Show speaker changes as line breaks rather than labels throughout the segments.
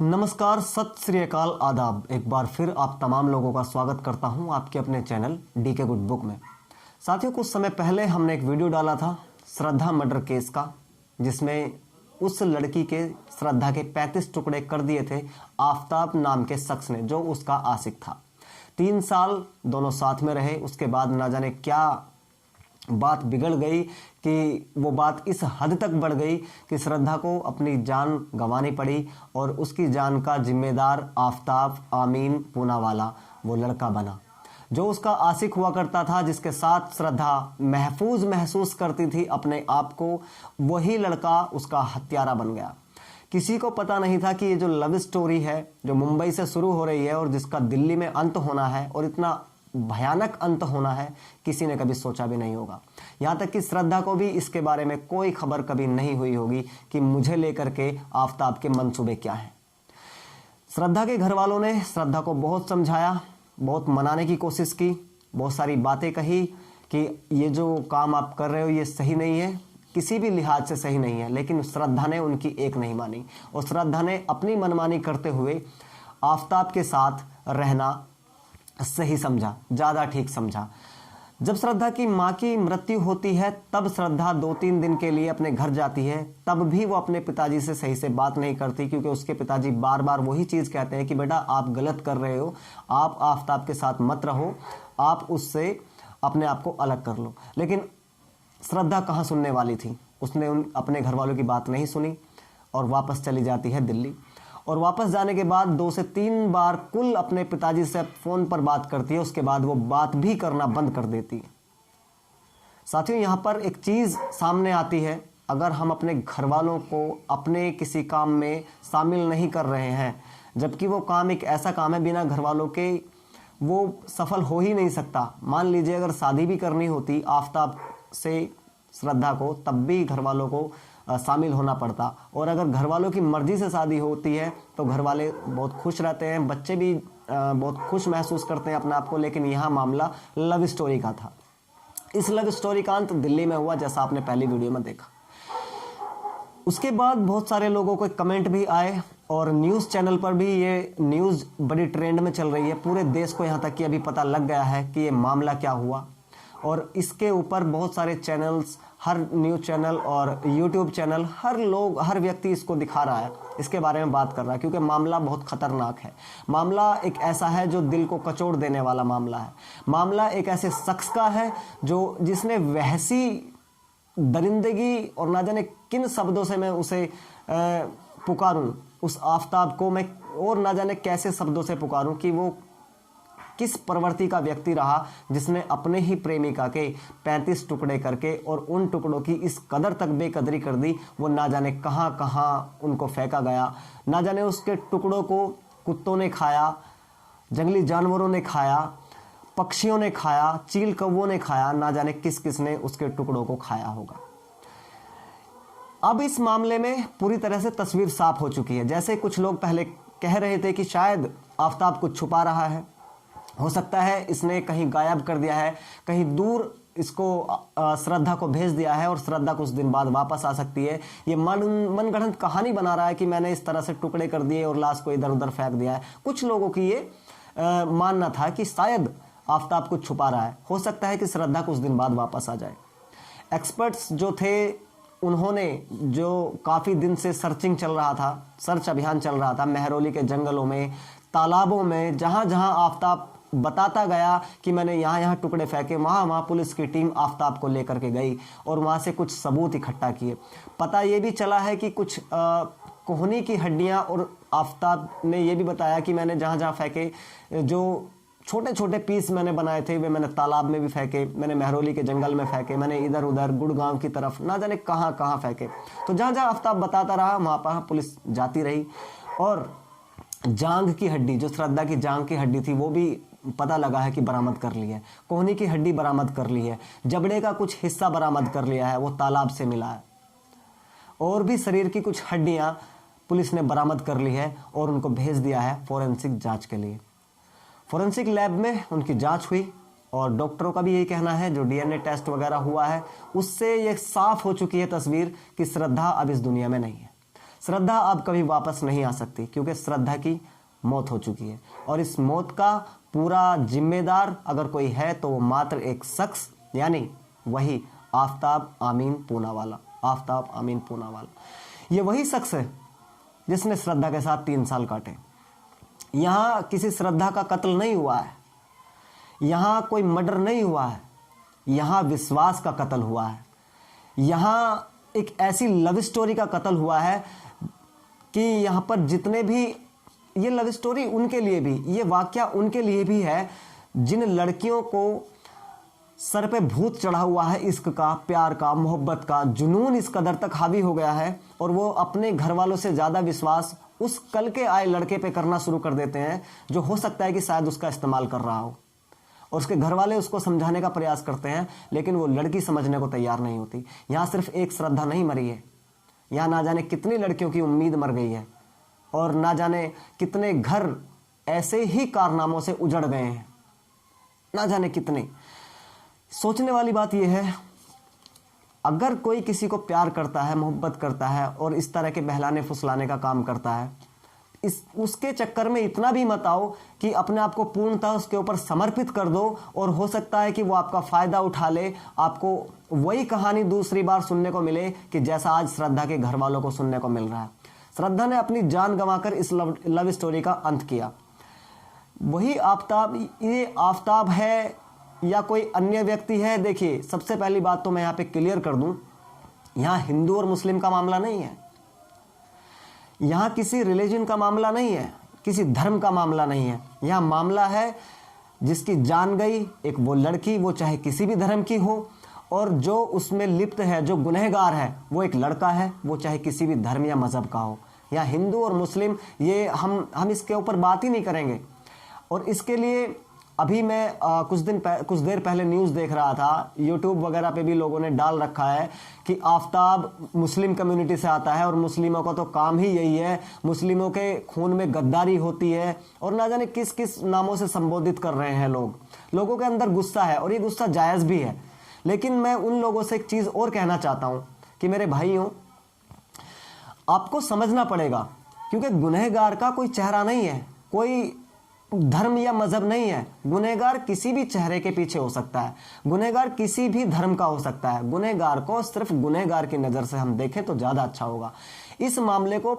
नमस्कार, सत श्री अकाल, आदाब। एक बार फिर आप तमाम लोगों का स्वागत करता हूं आपके अपने चैनल डीके गुड बुक में। साथियों, कुछ समय पहले हमने एक वीडियो डाला था श्रद्धा मर्डर केस का, जिसमें उस लड़की के श्रद्धा के 35 टुकड़े कर दिए थे आफताब नाम के शख्स ने, जो उसका आशिक था। 3 साल दोनों साथ में रहे। उसके बाद ना जाने क्या बात बिगड़ गई कि वो बात इस हद तक बढ़ गई कि श्रद्धा को अपनी जान गंवानी पड़ी और उसकी जान का जिम्मेदार आफताब आमीन पूनावाला वो लड़का बना, जो उसका आशिक हुआ करता था, जिसके साथ श्रद्धा महफूज महसूस करती थी अपने आप को। वही लड़का उसका हत्यारा बन गया। किसी को पता नहीं था कि ये जो लव स्टोरी है, जो मुंबई से शुरू हो रही है और जिसका दिल्ली में अंत होना है, और इतना भयानक अंत होना है, किसी ने कभी सोचा भी नहीं होगा। यहाँ तक कि श्रद्धा को भी इसके बारे में कोई खबर कभी नहीं हुई होगी कि मुझे लेकर के आफताब के मंसूबे क्या हैं। श्रद्धा के घर वालों ने श्रद्धा को बहुत समझाया, बहुत मनाने की कोशिश की, बहुत सारी बातें कही कि ये जो काम आप कर रहे हो ये सही नहीं है, किसी भी लिहाज से सही नहीं है। लेकिन श्रद्धा ने उनकी एक नहीं मानी और श्रद्धा ने अपनी मनमानी करते हुए आफताब के साथ रहना सही समझा, ज़्यादा ठीक समझा। जब श्रद्धा की माँ की मृत्यु होती है, तब श्रद्धा 2-3 दिन के लिए अपने घर जाती है। तब भी वो अपने पिताजी से सही से बात नहीं करती, क्योंकि उसके पिताजी बार बार वही चीज़ कहते हैं कि बेटा आप गलत कर रहे हो, आप आफताब के साथ मत रहो, आप उससे अपने आप को अलग कर लो। लेकिन श्रद्धा कहाँ सुनने वाली थी। उसने अपने घर वालों की बात नहीं सुनी और वापस चली जाती है दिल्ली। और वापस जाने के बाद 2 से 3 बार कुल अपने पिताजी से फ़ोन पर बात करती है। उसके बाद वो बात भी करना बंद कर देती है। साथियों, यहाँ पर एक चीज़ सामने आती है, अगर हम अपने घर वालों को अपने किसी काम में शामिल नहीं कर रहे हैं, जबकि वो काम एक ऐसा काम है बिना घर वालों के वो सफल हो ही नहीं सकता। मान लीजिए अगर शादी भी करनी होती आफताब से श्रद्धा को, तब भी घर वालों को शामिल होना पड़ता। और अगर घर वालों की मर्जी से शादी होती है तो घर वाले बहुत खुश रहते हैं, बच्चे भी बहुत खुश महसूस करते हैं अपने आप को। लेकिन यहाँ मामला लव स्टोरी का था। इस लव स्टोरी का अंत दिल्ली में हुआ, जैसा आपने पहली वीडियो में देखा। उसके बाद बहुत सारे लोगों को कमेंट भी आए और न्यूज़ चैनल पर भी ये न्यूज़ बड़ी ट्रेंड में चल रही है। पूरे देश को यहाँ तक कि अभी पता लग गया है कि ये मामला क्या हुआ, और इसके ऊपर बहुत सारे चैनल्स, हर न्यूज़ चैनल और यूट्यूब चैनल, हर व्यक्ति इसको दिखा रहा है, इसके बारे में बात कर रहा है, क्योंकि मामला बहुत खतरनाक है। मामला एक ऐसा है जो दिल को कचोड़ देने वाला मामला है। मामला एक ऐसे शख्स का है जिसने वहसी दरिंदगी, और ना जाने किन शब्दों से मैं उसे पुकारूं, उस आफताब को मैं और ना जाने कैसे शब्दों से पुकारूं कि वो किस प्रवृत्ति का व्यक्ति रहा, जिसने अपने ही प्रेमिका के 35 टुकड़े करके और उन टुकड़ों की इस कदर तक बेकदरी कर दी, वो ना जाने कहां कहां उनको फेंका गया। ना जाने उसके टुकड़ों को कुत्तों ने खाया, जंगली जानवरों ने खाया, पक्षियों ने खाया, चील कौवों ने खाया, ना जाने किस किस ने उसके टुकड़ों को खाया होगा। अब इस मामले में पूरी तरह से तस्वीर साफ हो चुकी है। जैसे कुछ लोग पहले कह रहे थे कि शायद आफताब कुछ छुपा रहा है, हो सकता है इसने कहीं गायब कर दिया है, कहीं दूर इसको श्रद्धा को भेज दिया है और श्रद्धा कुछ दिन बाद वापस आ सकती है। ये मनगढ़ंत कहानी बना रहा है कि मैंने इस तरह से टुकड़े कर दिए और लाश को इधर उधर फेंक दिया है। कुछ लोगों की ये मानना था कि शायद आफताब कुछ छुपा रहा है, हो सकता है कि श्रद्धा कुछ दिन बाद वापस आ जाए। एक्सपर्ट्स जो थे, उन्होंने जो काफ़ी दिन से सर्चिंग चल रहा था, सर्च अभियान चल रहा था मेहरौली के जंगलों में, तालाबों में, जहाँ जहाँ आफताब बताता गया कि मैंने यहाँ टुकड़े फेंके, वहाँ पुलिस की टीम आफताब को लेकर के गई और वहाँ से कुछ सबूत इकट्ठा किए। पता ये भी चला है कि कुछ कोहनी की हड्डियाँ, और आफताब ने ये भी बताया कि मैंने जहाँ जहाँ फेंके, जो छोटे छोटे पीस मैंने बनाए थे, वे मैंने तालाब में भी फेंके, मैंने मेहरौली के जंगल में फेंके, मैंने इधर उधर गुड़गांव की तरफ, ना जाने कहाँ कहाँ फेंके। तो जहाँ जहाँ आफताब बताता रहा, वहाँ पर पुलिस जाती रही। और जांघ की हड्डी, जो श्रद्धा की जांघ की हड्डी थी, वो भी पता लगा है कि बरामद कर ली है। कोहनी की हड्डी बरामद कर ली है। जबड़े का कुछ हिस्सा बरामद कर लिया है, वो तालाब से मिला है। और भी शरीर की कुछ हड्डियां पुलिस ने बरामद कर ली है और उनको भेज दिया है फॉरेंसिक जांच के लिए। फॉरेंसिक लैब में उनकी जांच हुई और डॉक्टरों का भी यही कहना है, जो डीएनए टेस्ट वगैरह हुआ है उससे ये साफ हो चुकी है तस्वीर कि श्रद्धा अब इस दुनिया में नहीं है। श्रद्धा अब कभी वापस नहीं आ सकती, क्योंकि श्रद्धा की मौत हो चुकी है और इस मौत का पूरा जिम्मेदार अगर कोई है तो वो मात्र एक शख्स, यानी वही आफ्ताब अमीन पूनावाला। आफ्ताब अमीन पूनावाला ये वही शख्स है जिसने श्रद्धा के साथ 3 साल काटे। यहाँ किसी श्रद्धा का कत्ल नहीं हुआ है, यहाँ कोई मर्डर नहीं हुआ है, यहाँ विश्वास का कत्ल हुआ है। यहाँ एक ऐसी लव स्टोरी का कत्ल हुआ है कि यहाँ पर जितने भी, ये लव स्टोरी उनके लिए भी, ये वाकया उनके लिए भी है जिन लड़कियों को सर पे भूत चढ़ा हुआ है, इश्क का, प्यार का, मोहब्बत का जुनून इस कदर तक हावी हो गया है और वो अपने घर वालों से ज़्यादा विश्वास उस कल के आए लड़के पे करना शुरू कर देते हैं जो हो सकता है कि शायद उसका इस्तेमाल कर रहा हो, और उसके घर वाले उसको समझाने का प्रयास करते हैं लेकिन वो लड़की समझने को तैयार नहीं होती। यहाँ सिर्फ एक श्रद्धा नहीं मरी है, यहाँ ना जाने कितनी लड़कियों की उम्मीद मर गई है और ना जाने कितने घर ऐसे ही कारनामों से उजड़ गए हैं, ना जाने कितने। सोचने वाली बात यह है, अगर कोई किसी को प्यार करता है, मोहब्बत करता है और इस तरह के बहलाने फुसलाने का काम करता है, उसके चक्कर में इतना भी मत आओ कि अपने आप को पूर्णतः उसके ऊपर समर्पित कर दो और हो सकता है कि वो आपका फ़ायदा उठा ले, आपको वही कहानी दूसरी बार सुनने को मिले कि जैसा आज श्रद्धा के घर वालों को सुनने को मिल रहा है। श्रद्धा ने अपनी जान गंवाकर इस लव स्टोरी का अंत किया। वही आफ्ताब, ये आफ्ताब है या कोई अन्य व्यक्ति है? देखिए, सबसे पहली बात तो मैं यहाँ पे क्लियर कर दूं, यहाँ हिंदू और मुस्लिम का मामला नहीं है, यहाँ किसी रिलीजन का मामला नहीं है, किसी धर्म का मामला नहीं है। यहाँ मामला है जिसकी जान गई, एक वो लड़की, वो चाहे किसी भी धर्म की हो, और जो उसमें लिप्त है, जो गुनहगार है, वो एक लड़का है, वो चाहे किसी भी धर्म या मजहब का हो। यहाँ हिंदू और मुस्लिम, ये हम इसके ऊपर बात ही नहीं करेंगे। और इसके लिए अभी मैं कुछ देर पहले न्यूज़ देख रहा था, यूट्यूब वगैरह पे भी लोगों ने डाल रखा है कि आफ्ताब मुस्लिम कम्युनिटी से आता है और मुस्लिमों का तो काम ही यही है, मुस्लिमों के खून में गद्दारी होती है और ना जाने किस किस नामों से संबोधित कर रहे हैं लोगों के अंदर गुस्सा है और ये गुस्सा जायज़ भी है। लेकिन मैं उन लोगों से एक चीज़ और कहना चाहता हूँ कि मेरे भाइयों, आपको समझना पड़ेगा, क्योंकि गुनहगार का कोई चेहरा नहीं है, कोई धर्म या मजहब नहीं है। गुनहगार किसी भी चेहरे के पीछे हो सकता है, गुनहगार किसी भी धर्म का हो सकता है। गुनहगार को सिर्फ गुनहगार की नज़र से हम देखें तो ज़्यादा अच्छा होगा। इस मामले को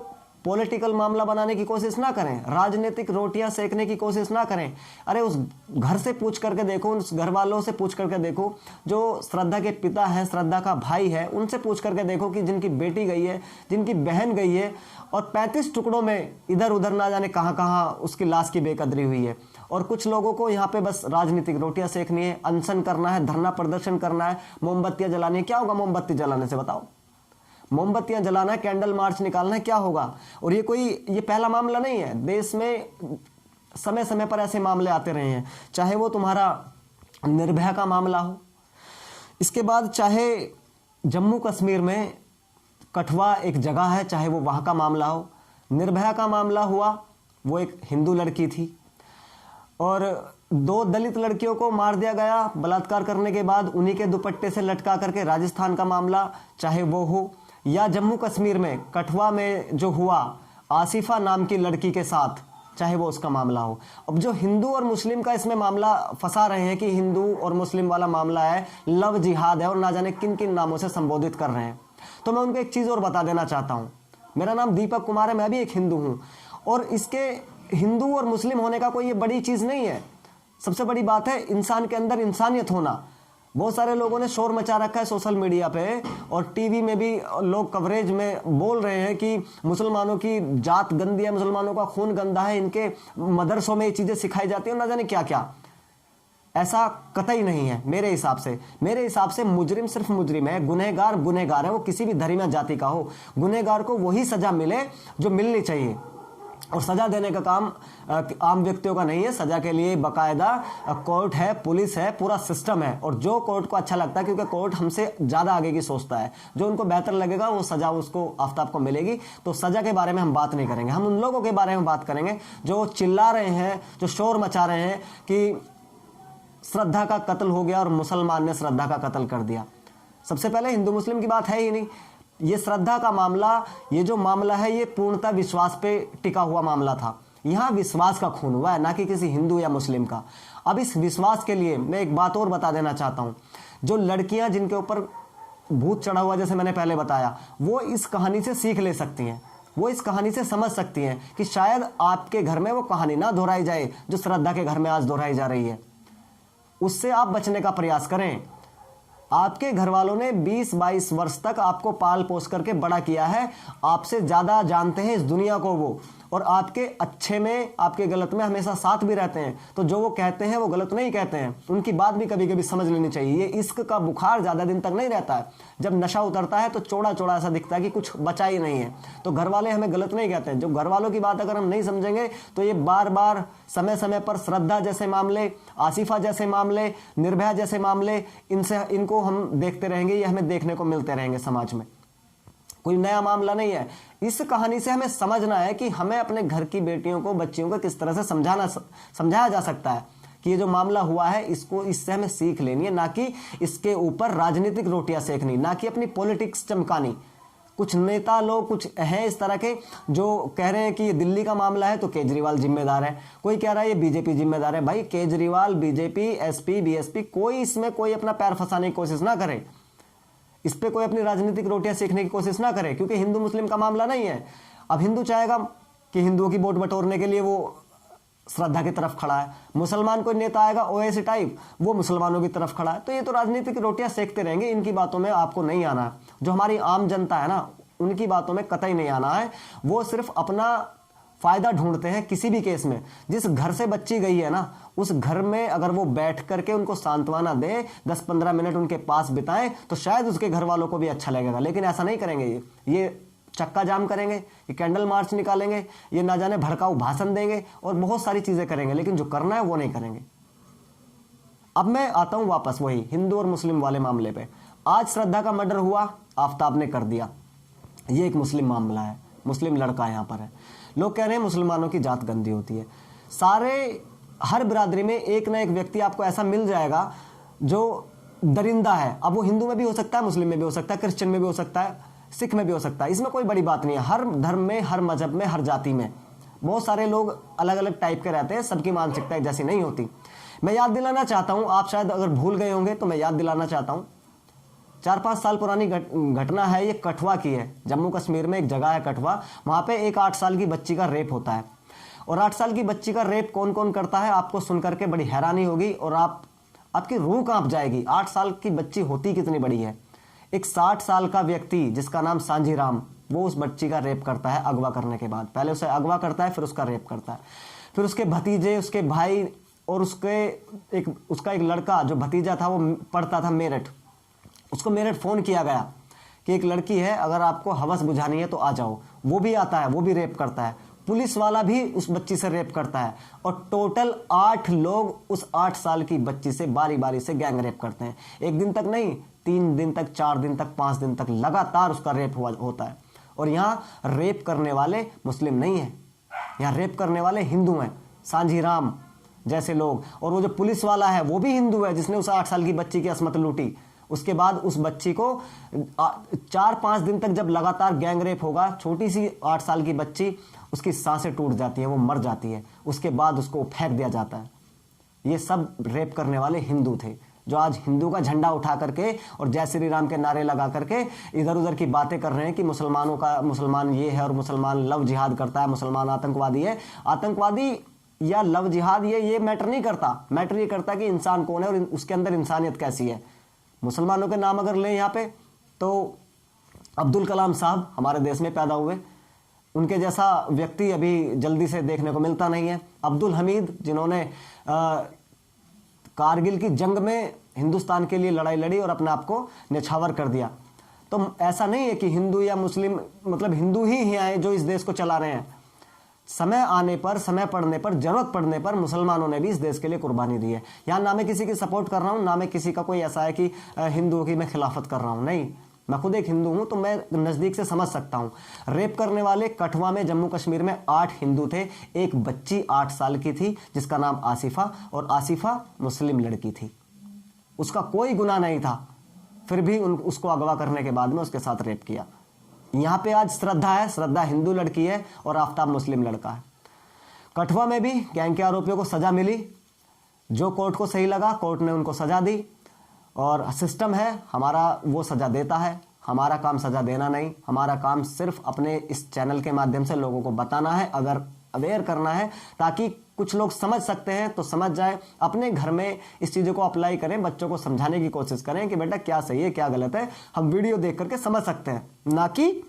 पॉलिटिकल मामला बनाने की कोशिश ना करें, राजनीतिक रोटियां सेकने की कोशिश ना करें। अरे उस घर से पूछ करके देखो, उस घर वालों से पूछ करके देखो जो श्रद्धा के पिता हैं, श्रद्धा का भाई है, उनसे पूछ करके देखो कि जिनकी बेटी गई है, जिनकी बहन गई है और 35 टुकड़ों में इधर उधर ना जाने कहाँ कहाँ उसकी लाश की बेकदरी हुई है। और कुछ लोगों को यहाँ पे बस राजनीतिक रोटियां सेकनी है, अनशन करना है, धरना प्रदर्शन करना है, मोमबत्तियां जलानी है। क्या होगा मोमबत्ती जलाने से, बताओ? मोमबत्तियां जलाना है, कैंडल मार्च निकालना है, क्या होगा? और ये पहला मामला नहीं है। देश में समय समय पर ऐसे मामले आते रहे हैं, चाहे वो तुम्हारा निर्भया का मामला हो, इसके बाद चाहे जम्मू कश्मीर में कठवा एक जगह है, चाहे वो वहाँ का मामला हो। निर्भया का मामला हुआ, वो एक हिंदू लड़की थी और 2 दलित लड़कियों को मार दिया गया बलात्कार करने के बाद, उन्हीं के दुपट्टे से लटका करके। राजस्थान का मामला चाहे वो हो, या जम्मू कश्मीर में कठवा में जो हुआ आसिफा नाम की लड़की के साथ, चाहे वो उसका मामला हो। अब जो हिंदू और मुस्लिम का इसमें मामला फंसा रहे हैं कि हिंदू और मुस्लिम वाला मामला है, लव जिहाद है और ना जाने किन किन नामों से संबोधित कर रहे हैं, तो मैं उनको एक चीज़ और बता देना चाहता हूँ। मेरा नाम दीपक कुमार है, मैं भी एक हिंदू हूँ और इसके हिंदू और मुस्लिम होने का कोई ये बड़ी चीज़ नहीं है। सबसे बड़ी बात है इंसान के अंदर इंसानियत होना। बहुत सारे लोगों ने शोर मचा रखा है सोशल मीडिया पे और टीवी में भी लोग कवरेज में बोल रहे हैं कि मुसलमानों की जात गंदी है, मुसलमानों का खून गंदा है, इनके मदरसों में ये चीज़ें सिखाई जाती हैं, ना जाने क्या क्या। ऐसा कतई नहीं है मेरे हिसाब से। मेरे हिसाब से मुजरिम सिर्फ मुजरिम है, गुनहगार गुनहगार है, वो किसी भी धर्म या जाति का हो। गुनहगार को वही सज़ा मिले जो मिलनी चाहिए और सज़ा देने का काम आम व्यक्तियों का नहीं है। सज़ा के लिए बाकायदा कोर्ट है, पुलिस है, पूरा सिस्टम है और जो कोर्ट को अच्छा लगता है, क्योंकि कोर्ट हमसे ज़्यादा आगे की सोचता है, जो उनको बेहतर लगेगा वो सज़ा उसको आफ्ताब को मिलेगी। तो सज़ा के बारे में हम बात नहीं करेंगे, हम उन लोगों के बारे में बात करेंगे जो चिल्ला रहे हैं, जो शोर मचा रहे हैं कि श्रद्धा का कत्ल हो गया और मुसलमान ने श्रद्धा का कत्ल कर दिया। सबसे पहले हिंदू मुस्लिम की बात है ही नहीं, ये श्रद्धा का मामला, ये जो मामला है ये पूर्णतः विश्वास पे टिका हुआ मामला था। यहाँ विश्वास का खून हुआ है, ना कि किसी हिंदू या मुस्लिम का। अब इस विश्वास के लिए मैं एक बात और बता देना चाहता हूँ, जो लड़कियां जिनके ऊपर भूत चढ़ा हुआ, जैसे मैंने पहले बताया, वो इस कहानी से सीख ले सकती हैं, वो इस कहानी से समझ सकती हैं कि शायद आपके घर में वो कहानी ना दोहराई जाए जो श्रद्धा के घर में आज दोहराई जा रही है। उससे आप बचने का प्रयास करें। आपके घर वालों ने 20-22 वर्ष तक आपको पाल पोस करके बड़ा किया है, आपसे ज्यादा जानते हैं इस दुनिया को वो, और आपके अच्छे में आपके गलत में हमेशा साथ भी रहते हैं। तो जो वो कहते हैं वो गलत नहीं कहते हैं, उनकी बात भी कभी कभी समझ लेनी चाहिए। ये इश्क का बुखार ज्यादा दिन तक नहीं रहता है, जब नशा उतरता है तो चौड़ा चौड़ा ऐसा दिखता है कि कुछ बचा ही नहीं है। तो घर वाले हमें गलत नहीं कहते हैं। जो घर वालों की बात अगर हम नहीं समझेंगे तो ये बार बार समय समय पर श्रद्धा जैसे मामले, आसिफा जैसे मामले, निर्भया जैसे मामले, इनको हम देखते रहेंगे, ये हमें देखने को मिलते रहेंगे समाज में। कोई नया मामला नहीं है। इस कहानी से हमें समझना है कि हमें अपने घर की बेटियों को, बच्चियों को किस तरह से समझाया जा सकता है कि ये जो मामला हुआ है इसको, इससे हमें सीख लेनी है, ना कि इसके ऊपर राजनीतिक रोटियां सेकनी, ना कि अपनी पॉलिटिक्स चमकानी। कुछ नेता लोग कुछ हैं इस तरह के जो कह रहे हैं कि ये दिल्ली का मामला है तो केजरीवाल जिम्मेदार है, कोई कह रहा है ये बीजेपी जिम्मेदार है। भाई केजरीवाल, बीजेपी, एसपी, बीएसपी, कोई इसमें कोई अपना पैर फंसाने की कोशिश ना करे, इस पे कोई अपनी राजनीतिक रोटियां सीखने की कोशिश ना करे, क्योंकि हिंदू मुस्लिम का मामला नहीं है। अब हिंदू चाहेगा कि हिंदुओं की वोट बटोरने के लिए वो श्रद्धा की तरफ खड़ा है, मुसलमान कोई नेता आएगा ओवैसी टाइप, वो मुसलमानों की तरफ खड़ा है। तो ये तो राजनीतिक रोटियां सेकते रहेंगे, इनकी बातों में आपको नहीं आना है। जो हमारी आम जनता है ना, उनकी बातों में कतई नहीं आना है। वो सिर्फ अपना फायदा ढूंढते हैं किसी भी केस में। जिस घर से बच्ची गई है ना, उस घर में अगर वो बैठ करके उनको सांत्वना दे, 10-15 मिनट उनके पास बिताएं, तो शायद उसके घर वालों को भी अच्छा लगेगा। लेकिन ऐसा नहीं करेंगे, ये चक्का जाम करेंगे, ये कैंडल मार्च निकालेंगे, ये ना जाने भड़काऊ भाषण देंगे और बहुत सारी चीजें करेंगे, लेकिन जो करना है वो नहीं करेंगे। अब मैं आता हूं वापस वही हिंदू और मुस्लिम वाले मामले पे। आज श्रद्धा का मर्डर हुआ, आफताब ने कर दिया। ये एक मुस्लिम मामला है, मुस्लिम लड़का यहां पर है। लोग कह रहे हैं मुसलमानों की जात गंदी होती है। हर बिरादरी में एक ना एक व्यक्ति आपको ऐसा मिल जाएगा जो दरिंदा है। अब वो हिंदू में भी हो सकता है, मुस्लिम में भी हो सकता है, क्रिश्चियन में भी हो सकता है, सिख में भी हो सकता है। इसमें कोई बड़ी बात नहीं है। हर धर्म में, हर मजहब में, हर जाति में बहुत सारे लोग अलग अलग टाइप के रहते हैं, सबकी मानसिकता एक जैसी नहीं होती। मैं याद दिलाना चाहता हूं, आप शायद अगर भूल गए होंगे तो मैं याद दिलाना चाहता हूं। 4-5 साल पुरानी घटना है, ये कठुआ की है। जम्मू कश्मीर में एक जगह है कठुआ, वहां पे एक 8 साल की बच्ची का रेप होता है। और 8 साल की बच्ची का रेप कौन कौन करता है, आपको सुनकर के बड़ी हैरानी होगी और आपकी रूह कांप जाएगी। 8 साल की बच्ची होती कितनी बड़ी है। एक 60 साल का व्यक्ति जिसका नाम सांझी राम, वो उस बच्ची का रेप करता है अगवा करने के बाद। पहले उसे अगवा करता है, फिर उसका रेप करता है। फिर उसके भतीजे, उसके भाई और उसका एक लड़का जो भतीजा था, वो पढ़ता था मेरठ। उसको मेरठ फोन किया गया कि एक लड़की है, अगर आपको हवस बुझानी है तो आ जाओ। वो भी आता है, वो भी रेप करता है। पुलिस वाला भी उस बच्ची से रेप करता है। और टोटल 8 लोग उस 8 साल की बच्ची से बारी बारी से गैंग रेप करते हैं। एक दिन तक नहीं, 3 दिन तक, 4 दिन तक, 5 दिन तक लगातार उसका रेप होता है। और यहाँ रेप करने वाले मुस्लिम नहीं है, यहाँ रेप करने वाले हिंदू हैं, सांझी राम जैसे लोग। और वो जो पुलिस वाला है वो भी हिंदू है, जिसने उस 8 साल की बच्ची की असमत लूटी। उसके बाद उस बच्ची को 4-5 दिन तक जब लगातार गैंग रेप होगा, छोटी सी 8 साल की बच्ची, उसकी सांसें टूट जाती है, वो मर जाती है। उसके बाद उसको फेंक दिया जाता है। ये सब रेप करने वाले हिंदू थे, जो आज हिंदू का झंडा उठा करके और जय श्री राम के नारे लगा करके इधर उधर की बातें कर रहे हैं कि मुसलमान ये है और मुसलमान लव जिहाद करता है, मुसलमान आतंकवादी है। आतंकवादी या लव जिहाद ये मैटर नहीं करता। मैटर ये करता कि इंसान कौन है और उसके अंदर इंसानियत कैसी है। मुसलमानों के नाम अगर लें यहाँ पे, तो अब्दुल कलाम साहब हमारे देश में पैदा हुए, उनके जैसा व्यक्ति अभी जल्दी से देखने को मिलता नहीं है। अब्दुल हमीद, जिन्होंने कारगिल की जंग में हिंदुस्तान के लिए लड़ाई लड़ी और अपने आप को निछावर कर दिया। तो ऐसा नहीं है कि हिंदू या मुस्लिम, मतलब हिंदू ही हैं जो इस देश को चला रहे हैं। समय आने पर, समय पड़ने पर, जरूरत पड़ने पर मुसलमानों ने भी इस देश के लिए कुर्बानी दी है। यहाँ ना मैं किसी की सपोर्ट कर रहा हूँ, ना मैं किसी का कोई ऐसा है कि हिंदुओं की मैं खिलाफत कर रहा हूँ। नहीं, मैं खुद एक हिंदू हूं, तो मैं नजदीक से समझ सकता हूं। रेप करने वाले कठुआ में, जम्मू कश्मीर में 8 हिंदू थे। एक बच्ची 8 साल की थी जिसका नाम आसिफा, और आसिफा मुस्लिम लड़की थी। उसका कोई गुनाह नहीं था, फिर भी उसको अगवा करने के बाद में उसके साथ रेप किया। यहाँ पे आज श्रद्धा है, श्रद्धा हिंदू लड़की है और आफताब मुस्लिम लड़का है। कठुआ में भी गैंग के आरोपियों को सजा मिली, जो कोर्ट को सही लगा कोर्ट ने उनको सजा दी, और सिस्टम है हमारा वो सजा देता है। हमारा काम सजा देना नहीं, हमारा काम सिर्फ अपने इस चैनल के माध्यम से लोगों को बताना है, अगर अवेयर करना है, ताकि कुछ लोग समझ सकते हैं तो समझ जाए, अपने घर में इस चीज़ों को अप्लाई करें, बच्चों को समझाने की कोशिश करें कि बेटा क्या सही है क्या गलत है, हम वीडियो देख करके समझ सकते हैं, ना कि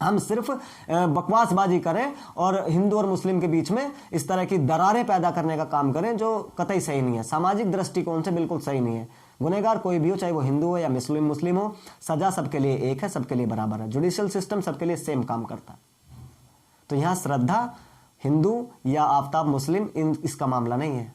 हम सिर्फ बकवासबाजी करें और हिंदू और मुस्लिम के बीच में इस तरह की दरारें पैदा करने का काम करें, जो कतई सही नहीं है, सामाजिक दृष्टिकोण से बिल्कुल सही नहीं है। गुनहगार कोई भी हो, चाहे वो हिंदू हो या मुस्लिम हो, सजा सबके लिए एक है, सबके लिए बराबर है। जुडिशियल सिस्टम सबके लिए सेम काम करता है। तो यहाँ श्रद्धा हिंदू या आफताब मुस्लिम इसका मामला नहीं है।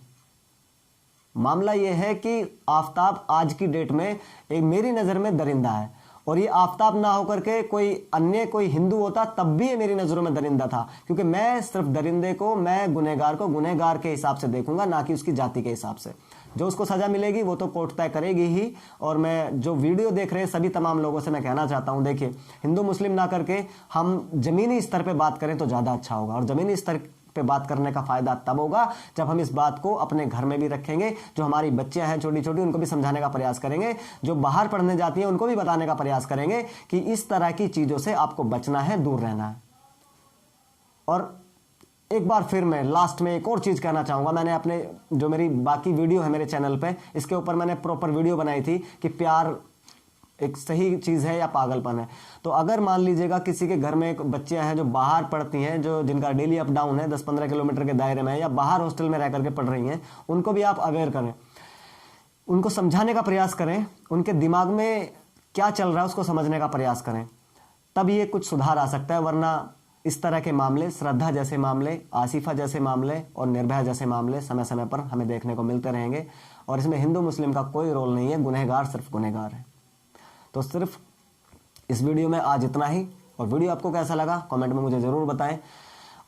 मामला यह है कि आफताब आज की डेट में एक मेरी नज़र में दरिंदा है, और ये आफताब ना होकर के कोई हिंदू होता तब भी ये मेरी नज़रों में दरिंदा था, क्योंकि मैं सिर्फ दरिंदे को, मैं गुनहगार को गुनहगार के हिसाब से देखूंगा, ना कि उसकी जाति के हिसाब से। जो उसको सजा मिलेगी वो तो कोर्ट तय करेगी ही। और मैं जो वीडियो देख रहे हैं सभी तमाम लोगों से मैं कहना चाहता हूं, देखिए हिंदू मुस्लिम ना करके हम जमीनी स्तर पे बात करें तो ज़्यादा अच्छा होगा, और जमीनी स्तर पे बात करने का फायदा तब होगा जब हम इस बात को अपने घर में भी रखेंगे। जो हमारी बच्चियां हैं छोटी छोटी, उनको भी समझाने का प्रयास करेंगे, जो बाहर पढ़ने जाती हैं उनको भी बताने का प्रयास करेंगे कि इस तरह की चीज़ों से आपको बचना है, दूर रहना है। और एक बार फिर मैं लास्ट में एक और चीज़ कहना चाहूँगा, मैंने अपने जो मेरी बाकी वीडियो है मेरे चैनल पे, इसके ऊपर मैंने प्रॉपर वीडियो बनाई थी कि प्यार एक सही चीज़ है या पागलपन है। तो अगर मान लीजिएगा किसी के घर में एक बच्चियां हैं जो बाहर पढ़ती हैं, जो जिनका डेली अप डाउन है 10-15 किलोमीटर के दायरे में, या बाहर हॉस्टल में रह करके पढ़ रही हैं, उनको भी आप अवेयर करें, उनको समझाने का प्रयास करें, उनके दिमाग में क्या चल रहा है उसको समझने का प्रयास करें, तब ये कुछ सुधार आ सकता है। वरना इस तरह के मामले, श्रद्धा जैसे मामले, आसिफा जैसे मामले और निर्भया जैसे मामले समय समय पर हमें देखने को मिलते रहेंगे, और इसमें हिंदू मुस्लिम का कोई रोल नहीं है, गुनहगार सिर्फ गुनहगार है। तो सिर्फ इस वीडियो में आज इतना ही, और वीडियो आपको कैसा लगा कमेंट में मुझे ज़रूर बताएं।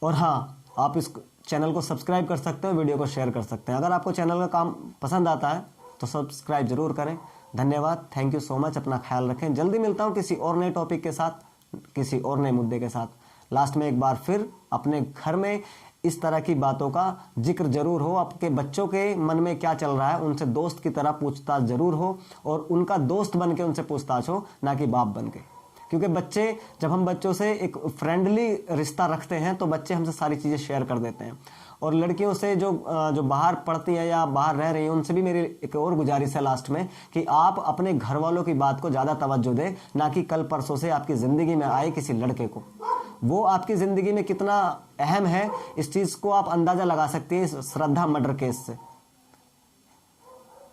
और हाँ, आप इस चैनल को सब्सक्राइब कर सकते हो, वीडियो को शेयर कर सकते हैं। अगर आपको चैनल का काम पसंद आता है तो सब्सक्राइब जरूर करें। धन्यवाद, थैंक यू सो मच, अपना ख्याल रखें। जल्दी मिलता हूँ किसी और नए टॉपिक के साथ, किसी और नए मुद्दे के साथ। लास्ट में एक बार फिर अपने घर में इस तरह की बातों का जिक्र जरूर हो, आपके बच्चों के मन में क्या चल रहा है उनसे दोस्त की तरह पूछताछ जरूर हो, और उनका दोस्त बन के उनसे पूछताछ हो, ना कि बाप बन के। क्योंकि बच्चे, जब हम बच्चों से एक फ्रेंडली रिश्ता रखते हैं तो बच्चे हमसे सारी चीज़ें शेयर कर देते हैं। और लड़कियों से जो बाहर पढ़ती हैं या बाहर रह रही हैं, उनसे भी मेरी एक और गुजारिश है लास्ट में कि आप अपने घर वालों की बात को ज़्यादा तवज्जो दें, ना कि कल परसों से आपकी ज़िंदगी में आए किसी लड़के को। वो आपकी ज़िंदगी में कितना अहम है, इस चीज़ को आप अंदाज़ा लगा सकते हैं इस श्रद्धा मर्डर केस से।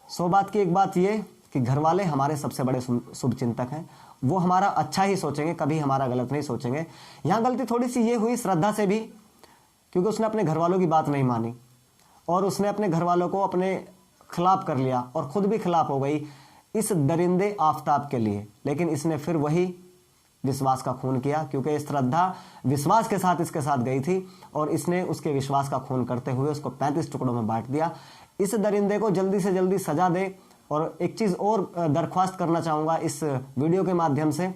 सो बात की एक बात ये कि घर वाले हमारे सबसे बड़े शुभचिंतक हैं, वो हमारा अच्छा ही सोचेंगे, कभी हमारा गलत नहीं सोचेंगे। यहाँ गलती थोड़ी सी ये हुई श्रद्धा से भी, क्योंकि उसने अपने घर वालों की बात नहीं मानी, और उसने अपने घर वालों को अपने खिलाफ कर लिया, और खुद भी खिलाफ हो गई इस दरिंदे आफताब के लिए। लेकिन इसने फिर वही विश्वास का खून किया, क्योंकि श्रद्धा विश्वास के साथ इसके साथ गई थी, और इसने उसके विश्वास का खून करते हुए उसको 35 टुकड़ों में बांट दिया। इस दरिंदे को जल्दी से जल्दी सजा दे। और एक चीज़ और दरख्वास्त करना चाहूँगा इस वीडियो के माध्यम से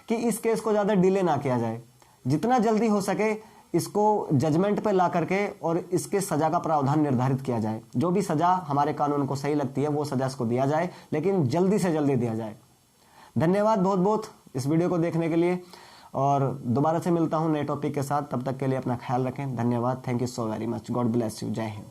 कि इस केस को ज़्यादा डिले ना किया जाए, जितना जल्दी हो सके इसको जजमेंट पे ला करके और इसके सज़ा का प्रावधान निर्धारित किया जाए। जो भी सज़ा हमारे कानून को सही लगती है वो सज़ा इसको दिया जाए, लेकिन जल्दी से जल्दी दिया जाए। धन्यवाद बहुत बहुत इस वीडियो को देखने के लिए, और दोबारा से मिलता हूँ नए टॉपिक के साथ। तब तक के लिए अपना ख्याल रखें। धन्यवाद, thank you so very much, God bless you, जय हिंद।